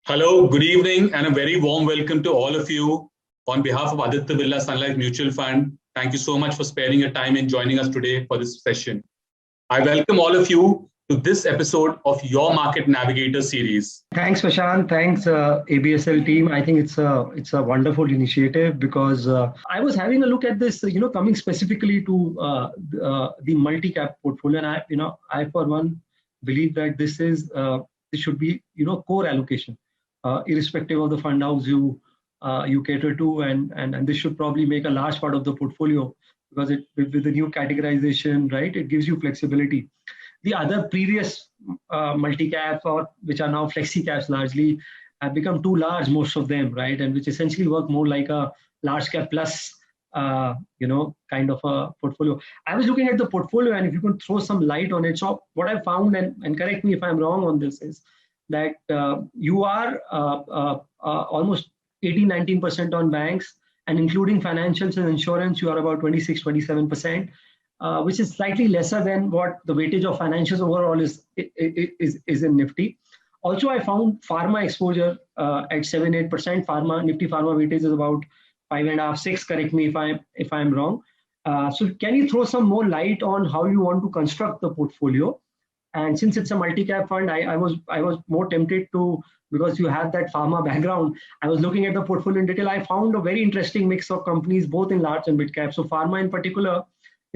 Hello, good evening, and a very warm welcome to all of you. On behalf of Aditya Birla Sun Life Mutual Fund, thank you so much for sparing your time and joining us today for this session. I welcome all of you to this episode of Your Market Navigator series. Thanks, Prashant. Thanks, ABSL team. I think it's a wonderful initiative because I was having a look at this, coming specifically to the multi-cap portfolio, and I for one believe that this should be core allocation, irrespective of the fund house you cater to, and this should probably make a large part of the portfolio because with the new categorization, right, it gives you flexibility. The other previous multi-caps, or which are now flexi caps largely, have become too large, most of them, right, and which essentially work more like a large cap plus kind of a portfolio. I was looking at the portfolio, and if you could throw some light on it. So what I found, and correct me if I'm wrong on this, is that you are almost 18-19% on banks, and including financials and insurance, you are about 26-27%, which is slightly lesser than what the weightage of financials overall is in Nifty. Also, I found pharma exposure at 7-8%. Nifty pharma weightage is about 5.5-6. Correct me if I'm wrong. So can you throw some more light on how you want to construct the portfolio? And since it's a multi-cap fund, I was more tempted to, because you have that pharma background, I was looking at the portfolio in detail. I found a very interesting mix of companies, both in large and mid cap. So pharma in particular,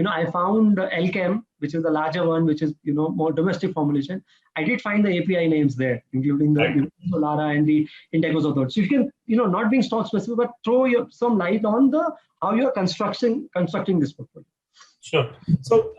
I found Alchem, which is the larger one, which is more domestic formulation. I did find the API names there, including the Solara and the Integos of those. So you can, not being stock specific, but throw some light on how you're constructing this portfolio. Sure. So,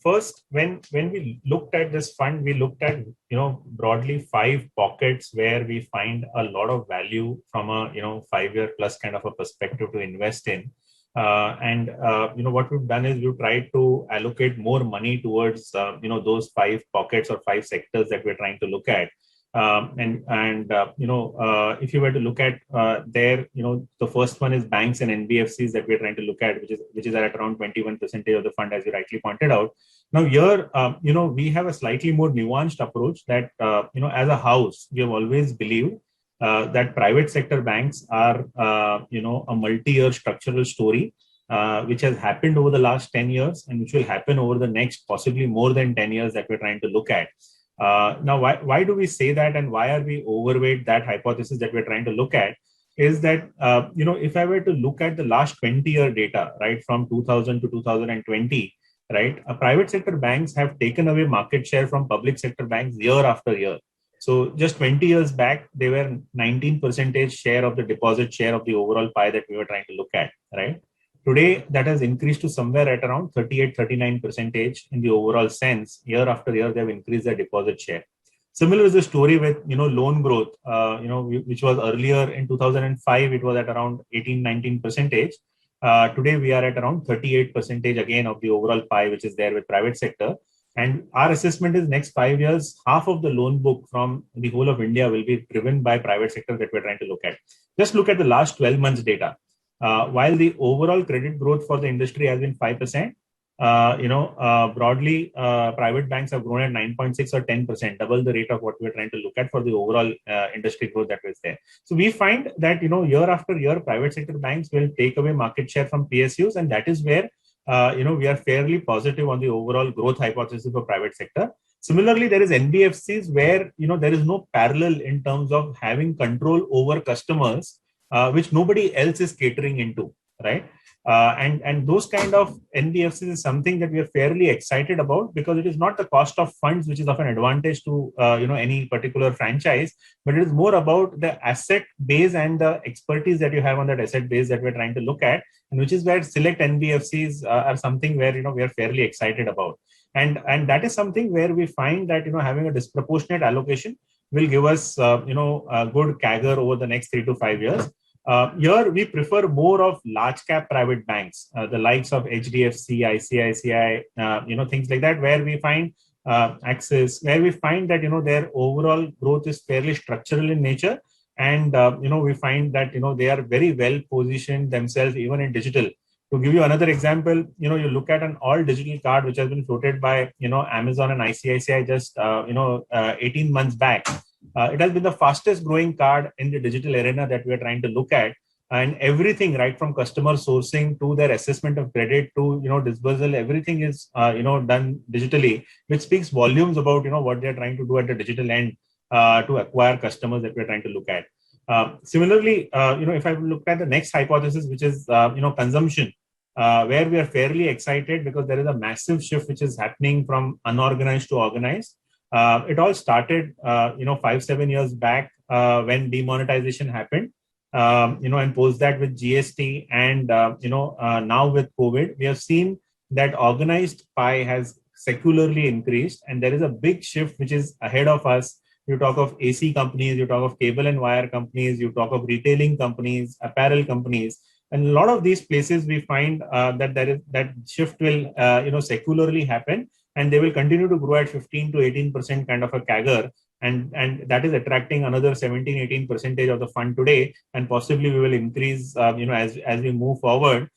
first, when we looked at this fund, we looked at, broadly 5 pockets where we find a lot of value from a, 5-year plus kind of a perspective to invest in. What we've done is we've tried to allocate more money towards, those 5 pockets or 5 sectors that we're trying to look at. If you were to look at the first one is banks and NBFCs that we're trying to look at, which is at around 21% of the fund, as you rightly pointed out. Now here, we have a slightly more nuanced approach that, as a house, we have always believed that private sector banks are, a multi-year structural story, which has happened over the last 10 years and which will happen over the next possibly more than 10 years that we're trying to look at. Now, why do we say that, and why are we overweight that hypothesis that we're trying to look at? Is that, if I were to look at the last 20-year data, right, from 2000 to 2020, right, private sector banks have taken away market share from public sector banks year after year. So just 20 years back, they were 19% share of the deposit share of the overall pie that we were trying to look at, right? Today, that has increased to somewhere at around 38-39% in the overall sense. Year after year, they have increased their deposit share. Similar is the story with, loan growth, which was earlier in 2005, it was at around 18-19%. Today, we are at around 38% again of the overall pie, which is there with private sector. And our assessment is next 5 years, half of the loan book from the whole of India will be driven by private sector that we're trying to look at. Just look at the last 12 months data. While the overall credit growth for the industry has been 5%, broadly, private banks have grown at 9.6 or 10%, double the rate of what we're trying to look at for the overall industry growth that was there. So we find that, year after year, private sector banks will take away market share from PSUs, and that is where, we are fairly positive on the overall growth hypothesis for private sector. Similarly, there is NBFCs where, there is no parallel in terms of having control over customers, which nobody else is catering into, right? And those kind of NBFCs is something that we are fairly excited about, because it is not the cost of funds which is of an advantage to any particular franchise, but it is more about the asset base and the expertise that you have on that asset base that we're trying to look at, and which is where select NBFCs are something where we are fairly excited about, and that is something where we find that having a disproportionate allocation will give us a good CAGR over the next 3 to 5 years. Here we prefer more of large cap private banks, the likes of HDFC, ICICI, things like that, where we find Axis, where we find that their overall growth is fairly structural in nature, and we find that they are very well positioned themselves even in digital. To give you another example, you look at an all digital card which has been floated by Amazon and ICICI just 18 months back. It has been the fastest growing card in the digital arena that we are trying to look at. And everything, right from customer sourcing to their assessment of credit to dispersal, everything is done digitally, which speaks volumes about what they're trying to do at the digital end to acquire customers that we're trying to look at. Similarly, if I look at the next hypothesis, which is consumption, where we are fairly excited because there is a massive shift which is happening from unorganized to organized. It all started 5-7 years back when demonetization happened. And post that with GST and now with COVID, we have seen that organized pie has secularly increased, and there is a big shift which is ahead of us. You talk of AC companies, you talk of cable and wire companies, you talk of retailing companies, apparel companies, and a lot of these places we find that shift will secularly happen, and they will continue to grow at 15 to 18% kind of a CAGR. And that is attracting another 17-18% of the fund today, and possibly we will increase as we move forward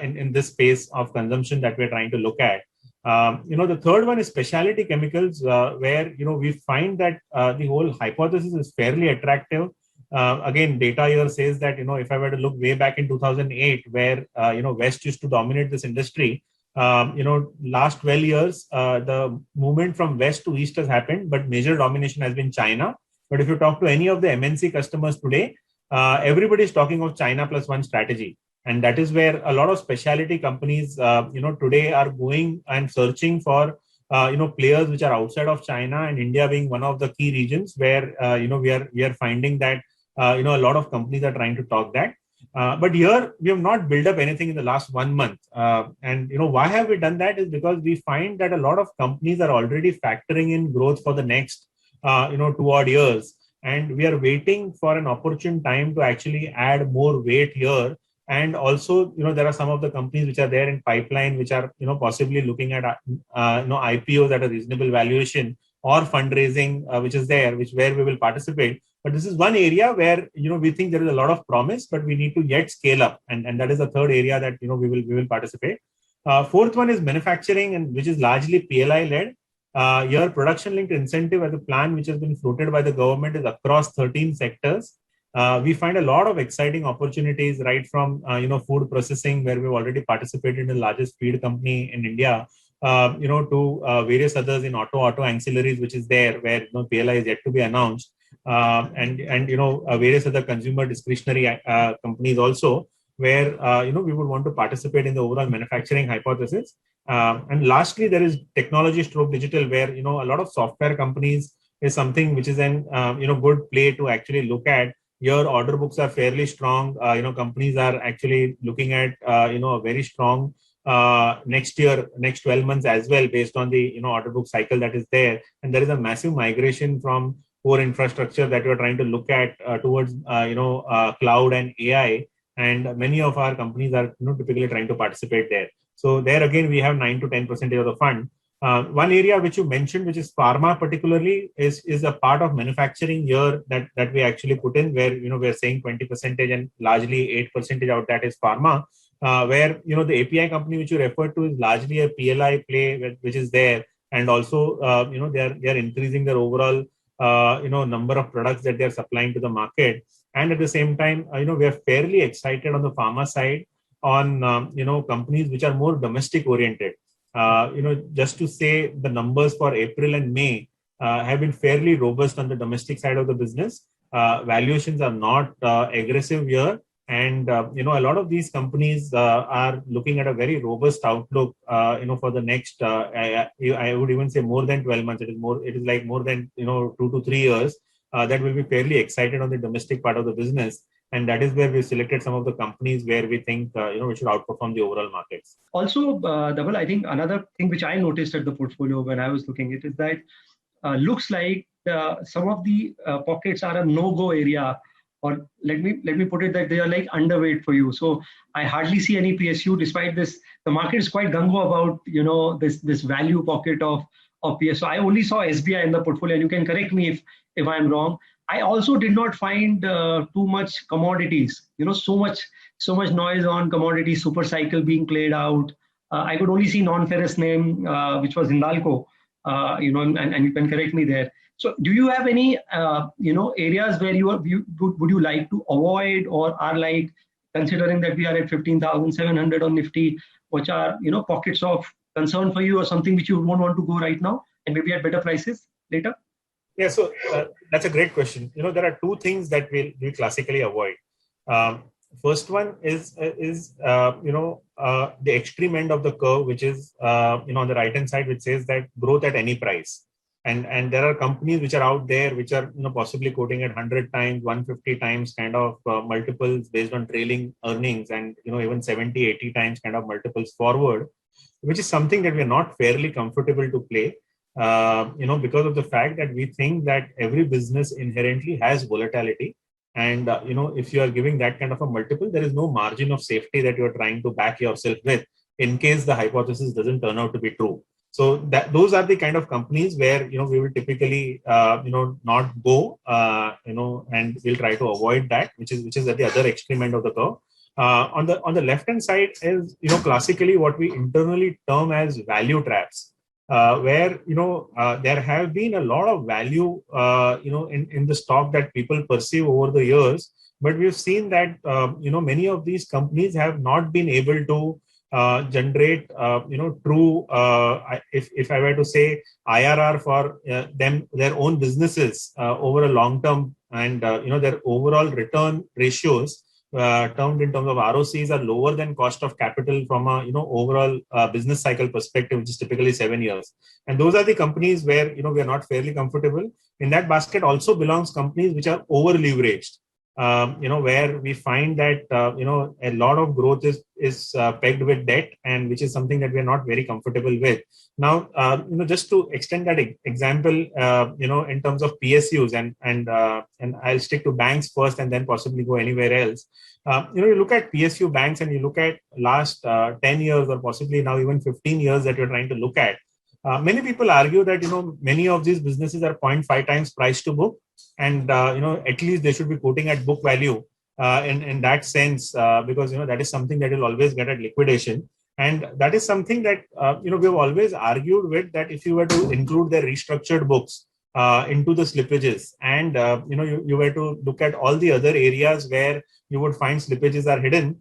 in this space of consumption that we're trying to look at. The third one is specialty chemicals, where we find that the whole hypothesis is fairly attractive. Again, data here says that if I were to look way back in 2008, where West used to dominate this industry, last 12 years, the movement from West to East has happened, but major domination has been China. But if you talk to any of the MNC customers today, everybody is talking of China plus one strategy. And that is where a lot of specialty companies, today are going and searching for, players which are outside of China, and India being one of the key regions where, we are finding that, a lot of companies are trying to talk that. But here we have not built up anything in the last 1 month. And why have we done that is because we find that a lot of companies are already factoring in growth for the next, 2 odd years. And we are waiting for an opportune time to actually add more weight here. And also, there are some of the companies which are there in pipeline, which are, possibly looking at, IPOs at a reasonable valuation or fundraising, which is there, where we will participate. But this is one area where, we think there is a lot of promise, but we need to yet scale up. And that is the third area that, we will participate. Fourth one is manufacturing, and which is largely PLI led. Your production linked incentive as a plan, which has been floated by the government, is across 13 sectors. We find a lot of exciting opportunities, right from, food processing, where we've already participated in the largest feed company in India, to various others in auto ancillaries, which is there, where PLI is yet to be announced. And various other consumer discretionary companies also, where we would want to participate in the overall manufacturing hypothesis. And lastly, there is technology stroke digital, where a lot of software companies is something which is an good play to actually look at. Your order books are fairly strong. Companies are actually looking at a very strong next year, next 12 months as well, based on the order book cycle that is there. And there is a massive migration from core infrastructure that we're trying to look at towards cloud and AI, and many of our companies are typically trying to participate there. So there again, we have 9 to 10% of the fund. One area which you mentioned, which is pharma particularly, is a part of manufacturing here that we actually put in, where we're saying 20% and largely 8% out that is pharma, where the API company which you referred to is largely a PLI play, which is there, and also they are increasing their overall number of products that they are supplying to the market. And at the same time, we are fairly excited on the pharma side on companies which are more domestic oriented. Just to say, the numbers for April and May have been fairly robust on the domestic side of the business. Valuations are not aggressive here. And, a lot of these companies are looking at a very robust outlook, for the next, I would even say more than 12 months. It is like more than, 2 to 3 years that will be fairly excited on the domestic part of the business. And that is where we selected some of the companies where we think, we should outperform the overall markets. Also, Dhaval, I think another thing which I noticed at the portfolio when I was looking at it is that looks like some of the pockets are a no-go area, or let me put it that they are like underweight for you. So I hardly see any PSU. Despite this, the market is quite gung-ho about this value pocket of PSU. I only saw SBI in the portfolio, and you can correct me if I'm wrong. I also did not find too much commodities. So much noise on commodity super cycle being played out. I could only see non-ferrous name, which was Hindalco. and you can correct me there. So do you have any, areas where would you like to avoid, or are like, considering that we are at 15,700 on Nifty, which are, pockets of concern for you, or something which you won't want to go right now and maybe at better prices later? Yeah, so that's a great question. There are two things that we classically avoid. First one is the extreme end of the curve, which is on the right hand side, which says that growth at any price. And there are companies which are out there which are possibly quoting at 100 times, 150 times kind of multiples based on trailing earnings, and even 70, 80 times kind of multiples forward, which is something that we are not fairly comfortable to play. Because of the fact that we think that every business inherently has volatility. And, if you are giving that kind of a multiple, there is no margin of safety that you are trying to back yourself with in case the hypothesis doesn't turn out to be true. So those are the kind of companies where, we will typically, not go, and we'll try to avoid that, which is at the other extreme end of the curve. On the left-hand side is, classically what we internally term as value traps. Where there have been a lot of value in the stock that people perceive over the years, but we've seen that many of these companies have not been able to generate true, if I were to say, IRR for their own businesses over a long term, and their overall return ratios termed in terms of ROCs are lower than cost of capital from a overall business cycle perspective, which is typically 7 years. And those are the companies where we are not fairly comfortable. In that basket also belongs companies which are over leveraged, where we find that a lot of growth is pegged with debt, and which is something that we are not very comfortable with. Now, just to extend that example, in terms of PSUs, and I'll stick to banks first, and then possibly go anywhere else. You look at PSU banks, and you look at last 10 years, or possibly now even 15 years that you're trying to look at. Many people argue that many of these businesses are 0.5 times price to book, and at least they should be quoting at book value in that sense, because that is something that will always get at liquidation. And that is something that we've always argued with, that if you were to include their restructured books into the slippages, and you were to look at all the other areas where you would find slippages are hidden,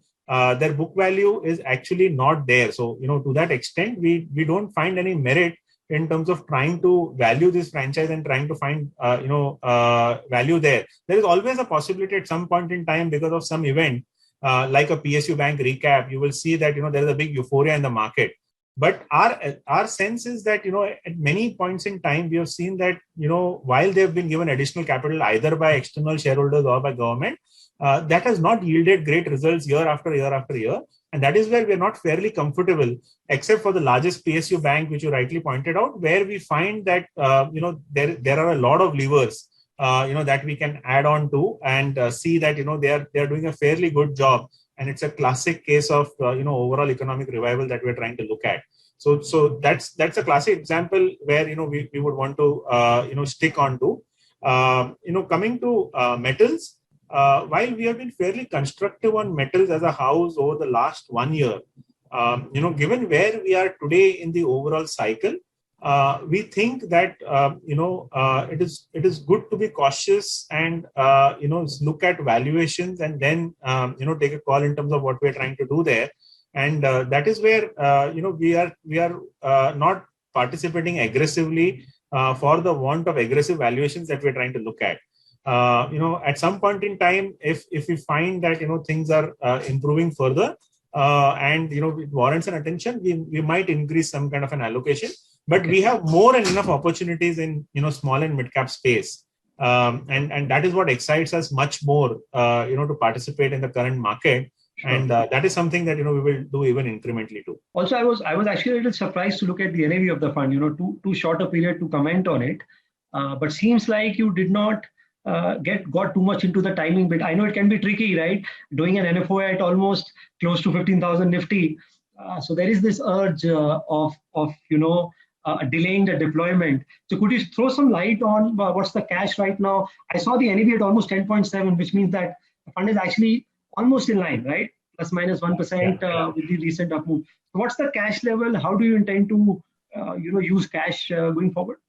their book value is actually not there. So to that extent, we don't find any merit in terms of trying to value this franchise and trying to find value there. There is always a possibility at some point in time, because of some event like a PSU bank recap, you will see that there is a big euphoria in the market. But our sense is that at many points in time, we have seen that while they have been given additional capital either by external shareholders or by government, that has not yielded great results year after year after year. And that is where we are not fairly comfortable, except for the largest PSU bank, which you rightly pointed out, where we find that there are a lot of levers that we can add on to, and see that they are doing a fairly good job. And it's a classic case of overall economic revival that we're trying to look at. So that's a classic example where we would want to stick on to. Coming to metals. While we have been fairly constructive on metals as a house over the last 1 year, given where we are today in the overall cycle, we think that it is good to be cautious and look at valuations, and then take a call in terms of what we are trying to do there. And that is where we are not participating aggressively for the want of aggressive valuations that we are trying to look at. At some point in time, if we find that things are improving further, and it warrants an attention, we might increase some kind of an allocation. But we have more and enough opportunities in small and mid cap space, and that is what excites us much more to participate in the current market. Sure. And that is something that we will do even incrementally too. Also, I was actually a little surprised to look at the NAV of the fund. Too short a period to comment on it, but seems like you did not got too much into the timing bit. I know it can be tricky, right? Doing an NFO at almost close to 15,000 Nifty. So there is this urge of delaying the deployment. So could you throw some light on what's the cash right now? I saw the NAV at almost 10.7, which means that the fund is actually almost in line, right? Plus minus 1% with the recent up move. So what's the cash level? How do you intend to use cash going forward?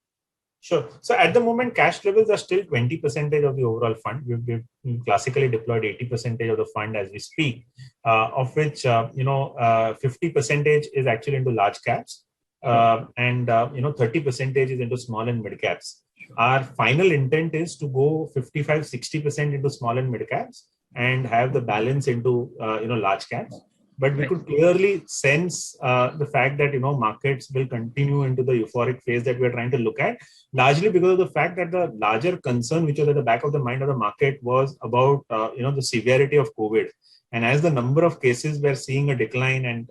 Sure. So at the moment, cash levels are still 20% of the overall fund. We've classically deployed 80% of the fund as we speak, of which 50% is actually into large caps, and 30% is into small and mid caps. Our final intent is to go 55-60% into small and mid caps and have the balance into large caps. But we could clearly sense the fact that markets will continue into the euphoric phase that we are trying to look at, largely because of the fact that the larger concern which was at the back of the mind of the market was about the severity of COVID. And as the number of cases we're seeing a decline, and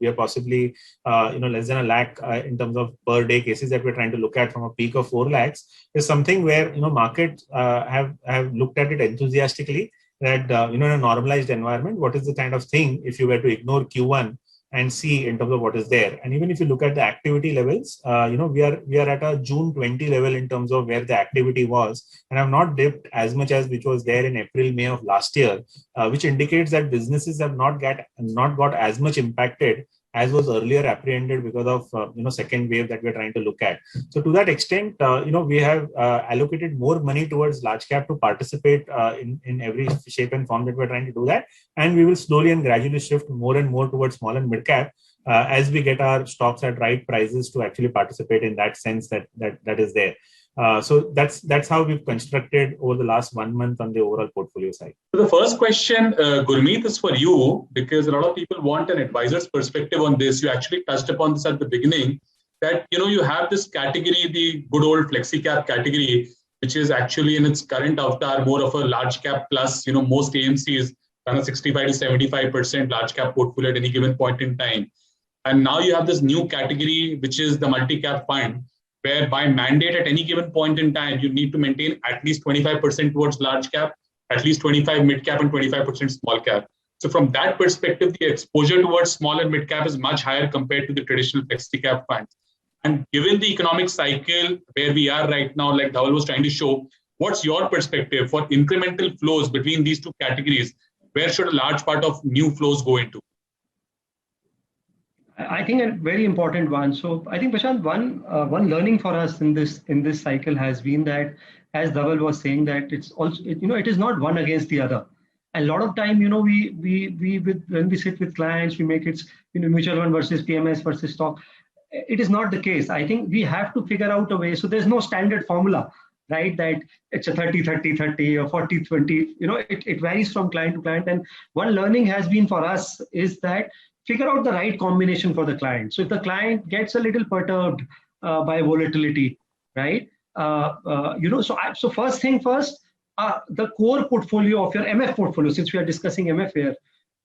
we are possibly less than 1 lakh in terms of per day cases that we're trying to look at from a peak of 4 lakhs, is something where markets have looked at it enthusiastically. That in a normalized environment, what is the kind of thing if you were to ignore Q1 and see in terms of what is there? And even if you look at the activity levels, we are at a June 20 level in terms of where the activity was, and have not dipped as much as which was there in April, May of last year, which indicates that businesses have not got as much impacted as was earlier apprehended because of second wave that we're trying to look at. So to that extent, we have allocated more money towards large cap to participate in every shape and form that we're trying to do that, and we will slowly and gradually shift more and more towards small and mid cap as we get our stocks at right prices to actually participate in that sense that is there. So that's how we've constructed over the last 1 month on the overall portfolio side. So the first question, Gurmeet, is for you, because a lot of people want an advisor's perspective on this. You actually touched upon this at the beginning, that you have this category, the good old flexi cap category, which is actually in its current avatar more of a large cap plus. Most AMCs run a 65 to 75% large cap portfolio at any given point in time. And now you have this new category, which is the multi-cap fund, where by mandate at any given point in time, you need to maintain at least 25% towards large cap, at least 25 mid cap, and 25% small cap. So from that perspective, the exposure towards small and mid cap is much higher compared to the traditional flexi cap funds. And given the economic cycle where we are right now, like Dhaval was trying to show, what's your perspective for incremental flows between these two categories? Where should a large part of new flows go into? I think a very important one. So I think, Prashant, one learning for us in this cycle has been that, as Dhaval was saying, that it's also it is not one against the other. A lot of time, when we sit with clients, we make it mutual fund versus PMS versus stock. It is not the case. I think we have to figure out a way. So there's no standard formula, right? That it's a 30-30-30 or 40-20. It varies from client to client. And one learning has been for us is that figure out the right combination for the client. So if the client gets a little perturbed by volatility, right? So first thing first, the core portfolio of your MF portfolio, since we are discussing MF here,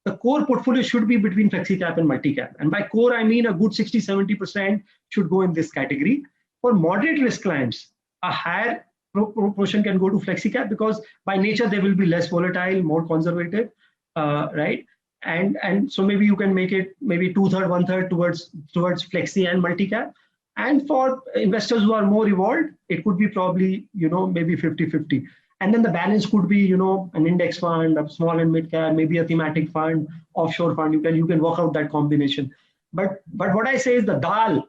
the core portfolio should be between flexi cap and multi cap. And by core, I mean a good 60-70% should go in this category. For moderate risk clients, a higher proportion can go to flexi cap because by nature they will be less volatile, more conservative, right? And so maybe you can make it maybe 2/3, 1/3 towards flexi and multi-cap. And for investors who are more evolved, it could be probably, maybe 50-50. And then the balance could be, an index fund, a small and mid cap, maybe a thematic fund, offshore fund. You can work out that combination. But what I say is the dal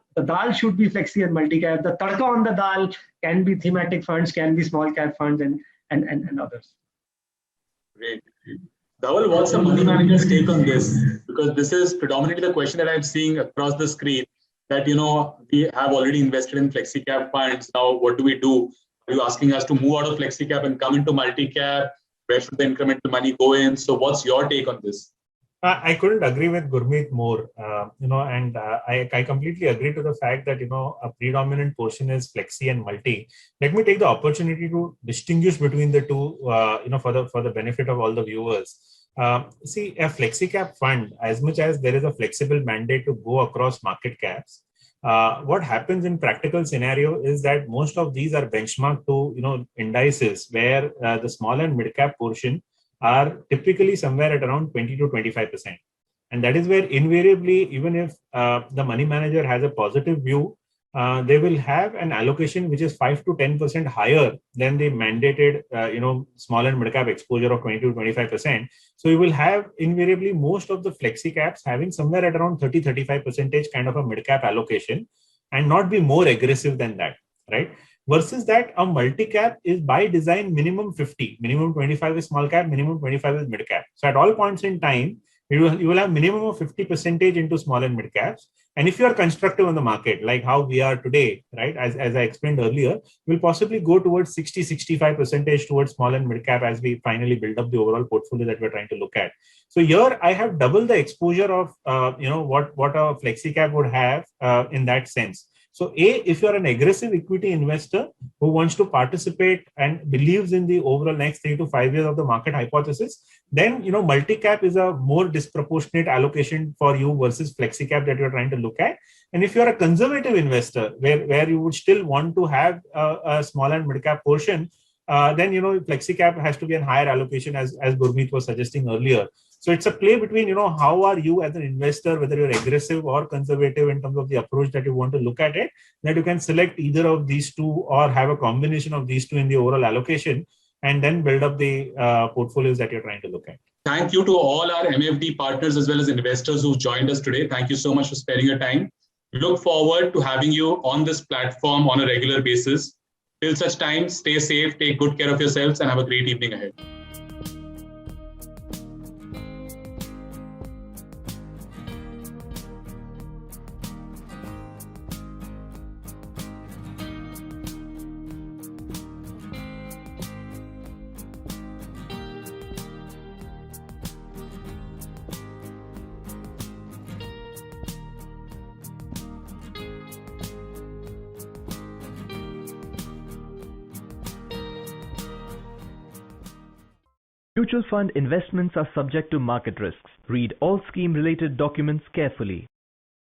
should be flexi and multi-cap. The tadka on the dal can be thematic funds, can be small cap funds and others. Great. Dhaval, what's the money manager's take on this? Because this is predominantly the question that I'm seeing across the screen, that, we have already invested in flexi cap funds. Now, what do we do? Are you asking us to move out of flexi cap and come into multi-cap? Where should the incremental money go in? So what's your take on this? I couldn't agree with Gurmeet more, and I completely agree to the fact that, a predominant portion is flexi and multi. Let me take the opportunity to distinguish between the two, for the benefit of all the viewers. See, a flexi cap fund, as much as there is a flexible mandate to go across market caps, what happens in practical scenario is that most of these are benchmarked to, indices where the small and mid cap portion are typically somewhere at around 20 to 25%. And that is where invariably, even if the money manager has a positive view, they will have an allocation which is 5 to 10% higher than the mandated, small and mid cap exposure of 20 to 25%. So you will have invariably most of the flexi caps having somewhere at around 30-35% kind of a mid cap allocation, and not be more aggressive than that, right? Versus that a multi-cap is by design minimum 50, minimum 25 is small cap, minimum 25 is mid cap. So at all points in time, you will have minimum of 50% into small and mid caps. And if you are constructive on the market, like how we are today, right, as I explained earlier, we'll possibly go towards 60-65% towards small and mid cap as we finally build up the overall portfolio that we're trying to look at. So here I have double the exposure of what a flexi cap would have in that sense. So if you're an aggressive equity investor who wants to participate and believes in the overall next 3 to 5 years of the market hypothesis, then multi-cap is a more disproportionate allocation for you versus flexi cap that you're trying to look at. And if you're a conservative investor where you would still want to have a small and mid-cap portion, then flexi cap has to be a higher allocation as Gurmeet was suggesting earlier. So it's a play between, how are you as an investor, whether you're aggressive or conservative in terms of the approach that you want to look at it, that you can select either of these two or have a combination of these two in the overall allocation and then build up the portfolios that you're trying to look at. Thank you to all our MFD partners as well as investors who joined us today. Thank you so much for sparing your time. We look forward to having you on this platform on a regular basis. Till such time, stay safe, take good care of yourselves, and have a great evening ahead. Mutual fund investments are subject to market risks. Read all scheme-related documents carefully.